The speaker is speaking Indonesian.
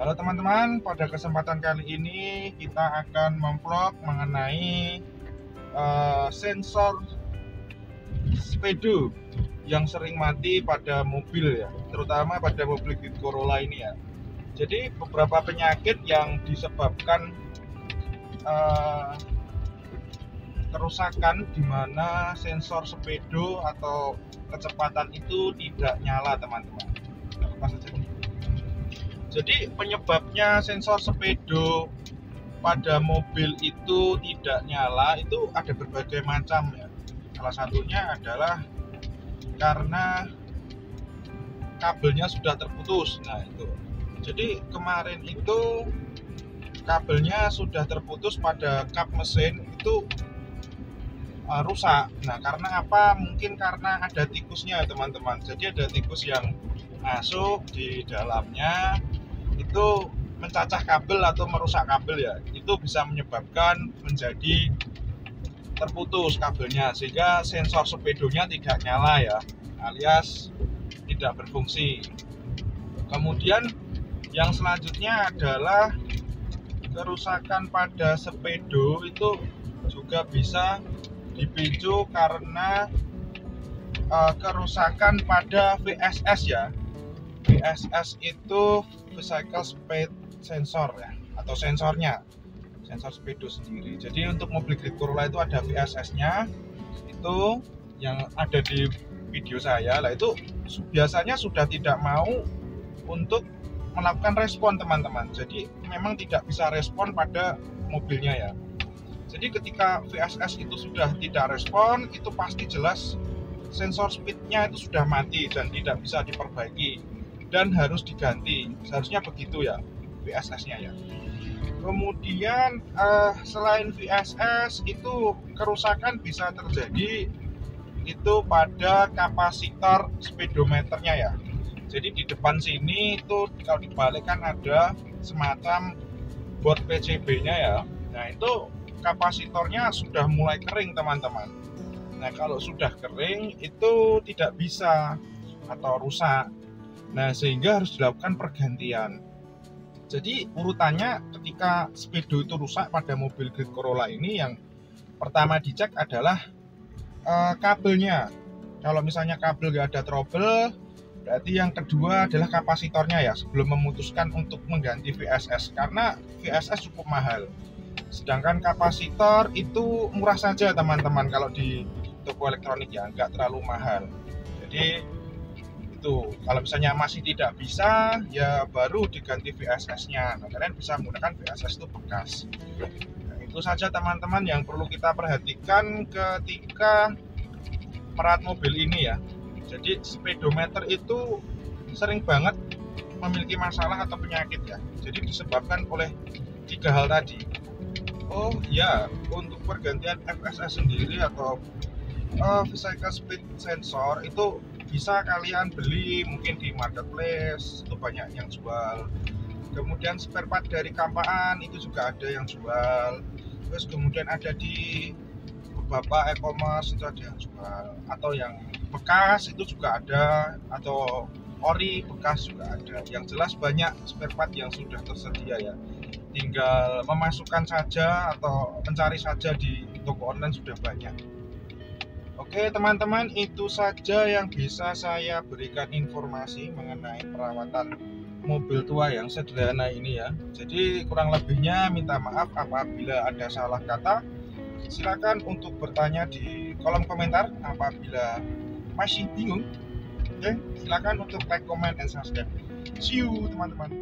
Halo teman-teman, pada kesempatan kali ini kita akan memvlog mengenai sensor speedo yang sering mati pada mobil ya, terutama pada mobil Jeep Corolla ini ya. Jadi beberapa penyakit yang disebabkan kerusakan di mana sensor speedo atau kecepatan itu tidak nyala teman-teman. Jadi penyebabnya sensor speedo pada mobil itu tidak nyala itu ada berbagai macam ya. Salah satunya adalah karena kabelnya sudah terputus. Nah itu. Jadi kemarin itu kabelnya sudah terputus pada kap mesin itu rusak. Nah karena apa? Mungkin karena ada tikusnya teman-teman. Jadi ada tikus yang masuk di dalamnya itu mencacah kabel atau merusak kabel ya, itu bisa menyebabkan menjadi terputus kabelnya sehingga sensor speedonya tidak nyala ya, alias tidak berfungsi. Kemudian yang selanjutnya adalah kerusakan pada speedo itu juga bisa dipicu karena kerusakan pada VSS ya. VSS itu Vehicle Speed Sensor ya, atau sensornya, sensor speedo sendiri. Jadi untuk mobil Jeep Corolla itu ada VSS-nya, itu yang ada di video saya. Lah itu biasanya sudah tidak mau untuk melakukan respon teman-teman. Jadi memang tidak bisa respon pada mobilnya ya. Jadi ketika VSS itu sudah tidak respon, itu pasti jelas sensor speednya itu sudah mati dan tidak bisa diperbaiki dan harus diganti, seharusnya begitu ya VSS-nya ya. Kemudian selain VSS itu kerusakan bisa terjadi itu pada kapasitor speedometernya ya. Jadi di depan sini itu kalau dibalik kan ada semacam board PCB-nya ya. Nah itu kapasitornya sudah mulai kering teman-teman. Nah kalau sudah kering itu tidak bisa atau rusak. Nah sehingga harus dilakukan pergantian. Jadi urutannya ketika speedo itu rusak pada mobil Jeep Corolla ini, yang pertama dicek adalah kabelnya. Kalau misalnya kabel nggak ada trouble, berarti yang kedua adalah kapasitornya ya, sebelum memutuskan untuk mengganti VSS, karena VSS cukup mahal. Sedangkan kapasitor itu murah saja teman-teman kalau di toko elektronik ya, nggak terlalu mahal. Jadi itu kalau misalnya masih tidak bisa ya baru diganti VSS-nya. Nah, kalian bisa menggunakan VSS itu bekas. Nah, itu saja teman-teman yang perlu kita perhatikan ketika merawat mobil ini ya. Jadi speedometer itu sering banget memiliki masalah atau penyakit ya. Jadi disebabkan oleh 3 hal tadi. Oh ya, untuk pergantian VSS sendiri atau Vehicle Speed Sensor itu bisa kalian beli mungkin di marketplace, itu banyak yang jual. Kemudian spare part dari Kampaan itu juga ada yang jual. Terus kemudian ada di beberapa e-commerce itu ada yang jual, atau yang bekas itu juga ada, atau ori bekas juga ada. Yang jelas banyak spare part yang sudah tersedia ya, tinggal memasukkan saja atau mencari saja di toko online sudah banyak. Oke teman-teman, itu saja yang bisa saya berikan informasi mengenai perawatan mobil tua yang sederhana ini ya. Jadi kurang lebihnya minta maaf apabila ada salah kata. Silakan untuk bertanya di kolom komentar apabila masih bingung. Oke, silakan untuk like, comment, and subscribe. See you teman-teman.